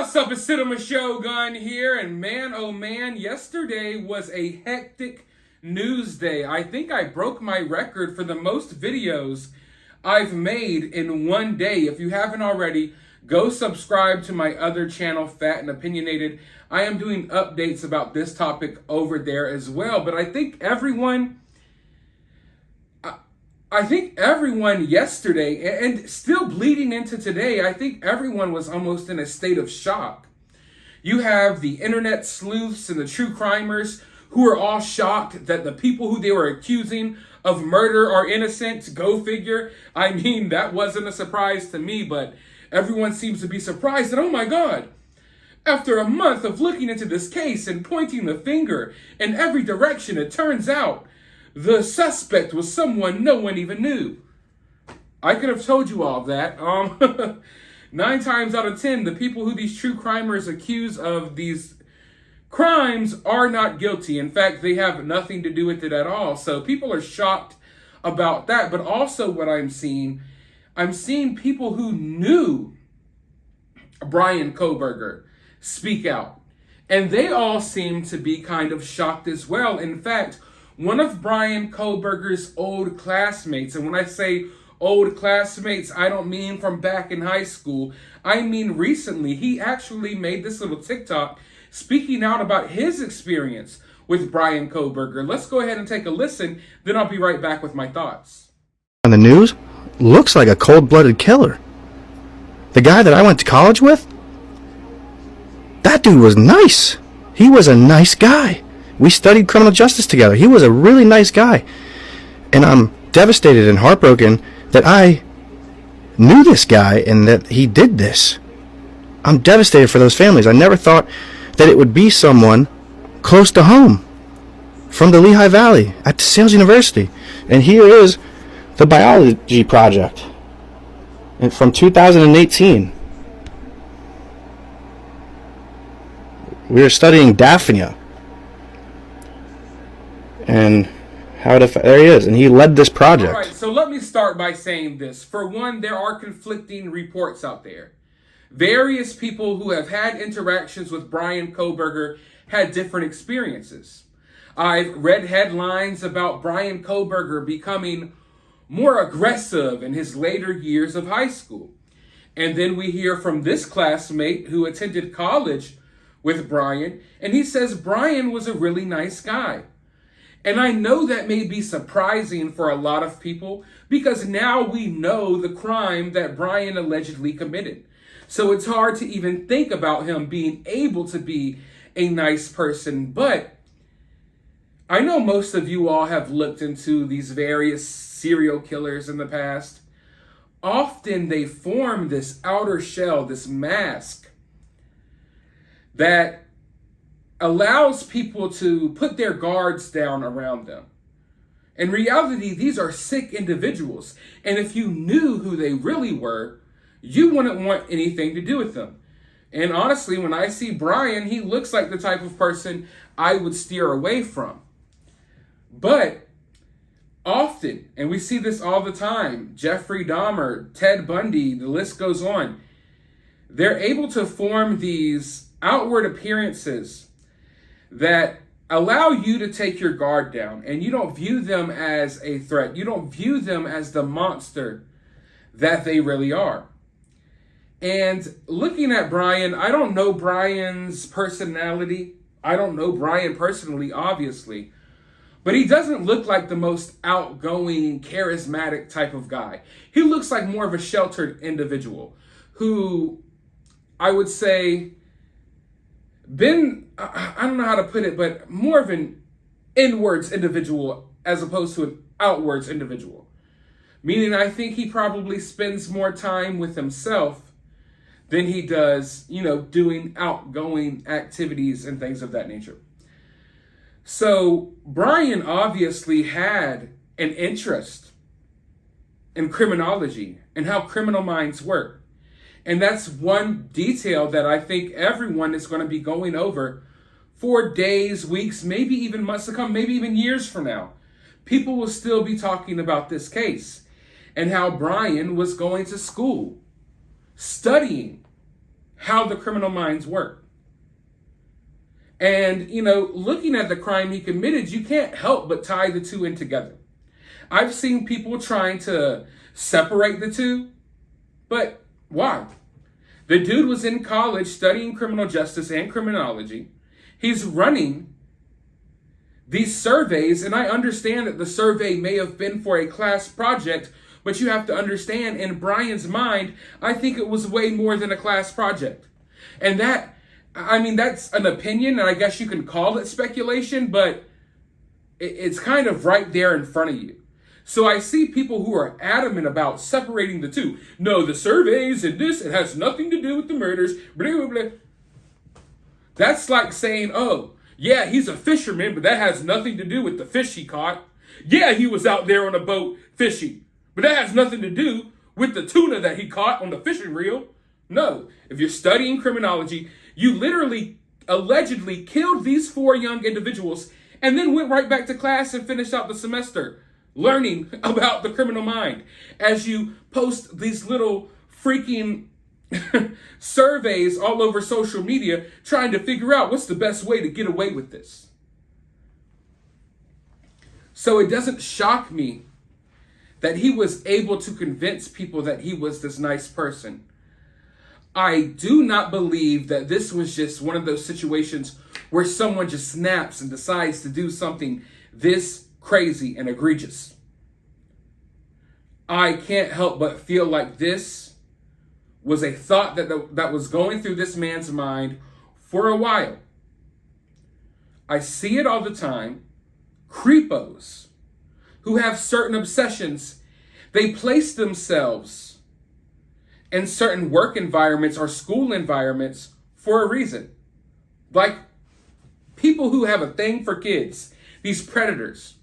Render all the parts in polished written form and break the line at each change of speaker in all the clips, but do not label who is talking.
What's up, it's Cinema Shogun here, and man, oh man, yesterday was a hectic news day. I think I broke my record for the most videos I've made in one day. If you haven't already, go subscribe to my other channel, Fat and Opinionated. I am doing updates about this topic over there as well, but I think everyone yesterday, and still bleeding into today, I think everyone was almost in a state of shock. You have the internet sleuths and the true crimers who are all shocked that the people who they were accusing of murder are innocent. Go figure. I mean, that wasn't a surprise to me, but everyone seems to be surprised that, oh my God, after a month of looking into this case and pointing the finger in every direction, it turns out the suspect was someone no one even knew. I could have told you all that. 9 times out of 10, the people who these true crimers accuse of these crimes are not guilty. In fact, they have nothing to do with it at all. So people are shocked about that. But also what I'm seeing people who knew Bryan Kohberger speak out. And they all seem to be kind of shocked as well. In fact, one of Bryan Kohberger's old classmates, and when I say old classmates, I don't mean from back in high school. I mean recently. He actually made this little TikTok speaking out about his experience with Bryan Kohberger. Let's go ahead and take a listen, then I'll be right back with my thoughts.
On the news, looks like a cold-blooded killer. The guy that I went to college with, that dude was nice. He was a nice guy. We studied criminal justice together. He was a really nice guy. And I'm devastated and heartbroken that I knew this guy and that he did this. I'm devastated for those families. I never thought that it would be someone close to home from the Lehigh Valley at the Sales University. And here is the biology project from 2018. We were studying Daphnia. And there he is, and he led this project.
All right, so let me start by saying this. For one, there are conflicting reports out there. Various people who have had interactions with Bryan Kohberger had different experiences. I've read headlines about Bryan Kohberger becoming more aggressive in his later years of high school. And then we hear from this classmate who attended college with Bryan, and he says Bryan was a really nice guy. And I know that may be surprising for a lot of people because now we know the crime that Bryan allegedly committed. So it's hard to even think about him being able to be a nice person. But I know most of you all have looked into these various serial killers in the past. Often they form this outer shell, this mask that allows people to put their guards down around them. In reality, these are sick individuals. And if you knew who they really were, you wouldn't want anything to do with them. And honestly, when I see Bryan, he looks like the type of person I would steer away from. But often, and we see this all the time, Jeffrey Dahmer, Ted Bundy, the list goes on, they're able to form these outward appearances that allow you to take your guard down, and you don't view them as a threat. You don't view them as the monster that they really are. And looking at Bryan, I don't know Bryan's personality. I don't know Bryan personally, obviously, but he doesn't look like the most outgoing, charismatic type of guy. He looks like more of a sheltered individual who I would say I don't know how to put it, but more of an inwards individual as opposed to an outwards individual. Meaning I think he probably spends more time with himself than he does, doing outgoing activities and things of that nature. So Bryan obviously had an interest in criminology and how criminal minds work. And that's one detail that I think everyone is going to be going over for days, weeks, maybe even months to come, maybe even years from now. People will still be talking about this case and how Bryan was going to school, studying, how the criminal minds work. And, looking at the crime he committed, you can't help but tie the two in together. I've seen people trying to separate the two, but why? The dude was in college studying criminal justice and criminology. He's running these surveys, and I understand that the survey may have been for a class project, but you have to understand, in Bryan's mind, I think it was way more than a class project. And that's an opinion, and I guess you can call it speculation, but it's kind of right there in front of you. So I see people who are adamant about separating the two. No, the surveys and this, it has nothing to do with the murders, blah, blah, blah. That's like saying, oh, yeah, he's a fisherman, but that has nothing to do with the fish he caught. Yeah, he was out there on a boat fishing, but that has nothing to do with the tuna that he caught on the fishing reel. No, if you're studying criminology, you literally, allegedly killed these 4 young individuals and then went right back to class and finished out the semester learning about the criminal mind as you post these little freaking surveys all over social media trying to figure out what's the best way to get away with this. So it doesn't shock me that he was able to convince people that he was this nice person. I do not believe that this was just one of those situations where someone just snaps and decides to do something this crazy and egregious. I can't help but feel like this was a thought that was going through this man's mind for a while. I see it all the time. Creepos who have certain obsessions, they place themselves in certain work environments or school environments for a reason. Like people who have a thing for kids, these predators,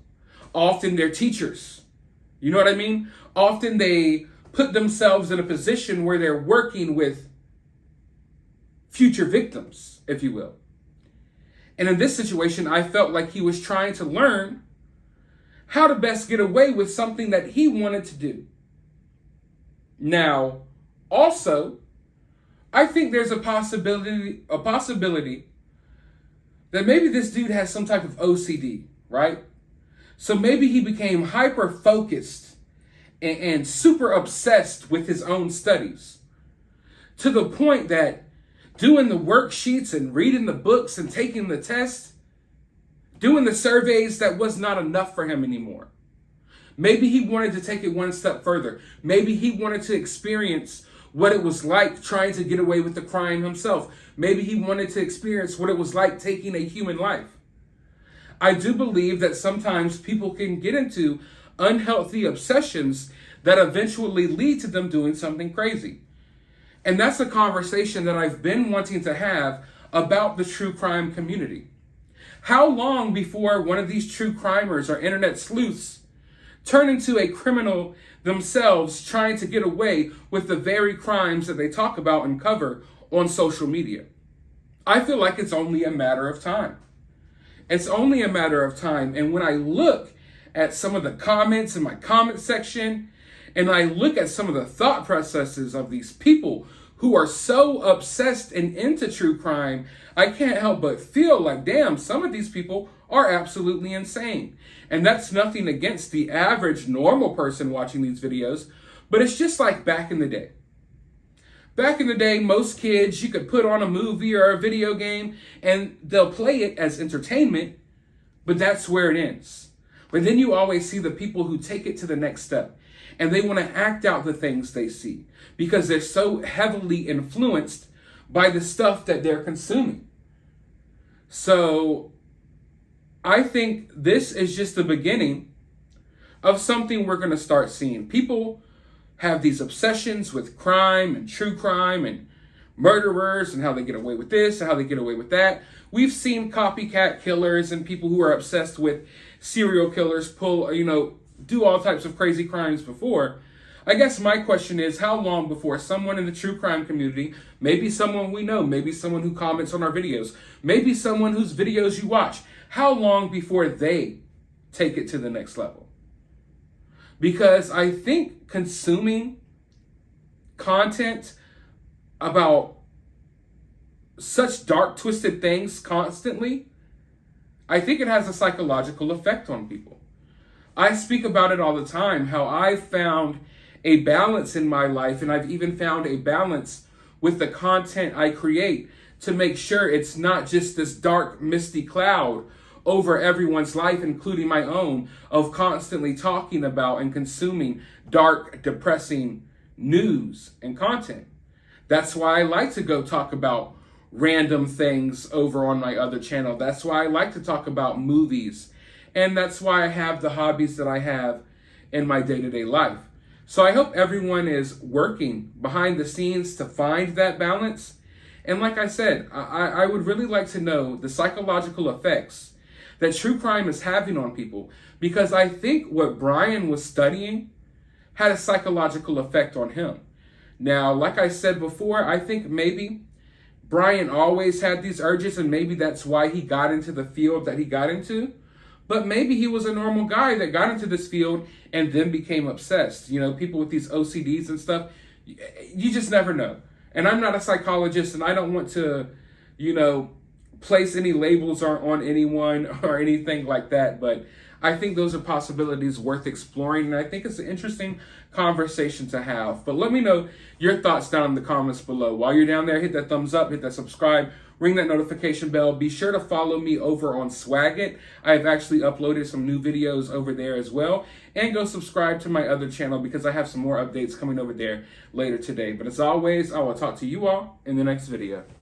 often they're teachers. You know what I mean? Often they put themselves in a position where they're working with future victims, if you will. And in this situation, I felt like he was trying to learn how to best get away with something that he wanted to do. Now, also, I think there's a possibility that maybe this dude has some type of OCD, right? So maybe he became hyper-focused and super obsessed with his own studies to the point that doing the worksheets and reading the books and taking the tests, doing the surveys, that was not enough for him anymore. Maybe he wanted to take it one step further. Maybe he wanted to experience what it was like trying to get away with the crime himself. Maybe he wanted to experience what it was like taking a human life. I do believe that sometimes people can get into unhealthy obsessions that eventually lead to them doing something crazy. And that's a conversation that I've been wanting to have about the true crime community. How long before one of these true crimers or internet sleuths turn into a criminal themselves trying to get away with the very crimes that they talk about and cover on social media? I feel like it's only a matter of time. It's only a matter of time. And when I look at some of the comments in my comment section, and I look at some of the thought processes of these people who are so obsessed and into true crime, I can't help but feel like, damn, some of these people are absolutely insane. And that's nothing against the average normal person watching these videos, but it's just like back in the day. Back in the day, most kids, you could put on a movie or a video game and they'll play it as entertainment, but that's where it ends. But then you always see the people who take it to the next step and they want to act out the things they see because they're so heavily influenced by the stuff that they're consuming. So I think this is just the beginning of something we're going to start seeing. People have these obsessions with crime and true crime and murderers and how they get away with this and how they get away with that. We've seen copycat killers and people who are obsessed with serial killers do all types of crazy crimes before. I guess my question is, how long before someone in the true crime community, maybe someone we know, maybe someone who comments on our videos, maybe someone whose videos you watch, how long before they take it to the next level? Because I think consuming content about such dark, twisted things constantly, I think it has a psychological effect on people. I speak about it all the time, how I've found a balance in my life, and I've even found a balance with the content I create to make sure it's not just this dark, misty cloud over everyone's life, including my own, of constantly talking about and consuming dark, depressing news and content. That's why I like to go talk about random things over on my other channel. That's why I like to talk about movies. And that's why I have the hobbies that I have in my day-to-day life. So I hope everyone is working behind the scenes to find that balance. And like I said, I would really like to know the psychological effects that true crime is having on people, because I think what Bryan was studying had a psychological effect on him. Now, like I said before, I think maybe Bryan always had these urges, and maybe that's why he got into the field that he got into. But maybe he was a normal guy that got into this field and then became obsessed. You know, people with these OCDs and stuff, you just never know. And I'm not a psychologist, and I don't want to, place any labels on anyone or anything like that. But I think those are possibilities worth exploring, and I think it's an interesting conversation to have. But let me know your thoughts down in the comments below. While you're down there, hit that thumbs up, hit that subscribe, ring that notification bell. Be sure to follow me over on Swagit. I've actually uploaded some new videos over there as well. And go subscribe to my other channel, because I have some more updates coming over there later today. But as always, I will talk to you all in the next video.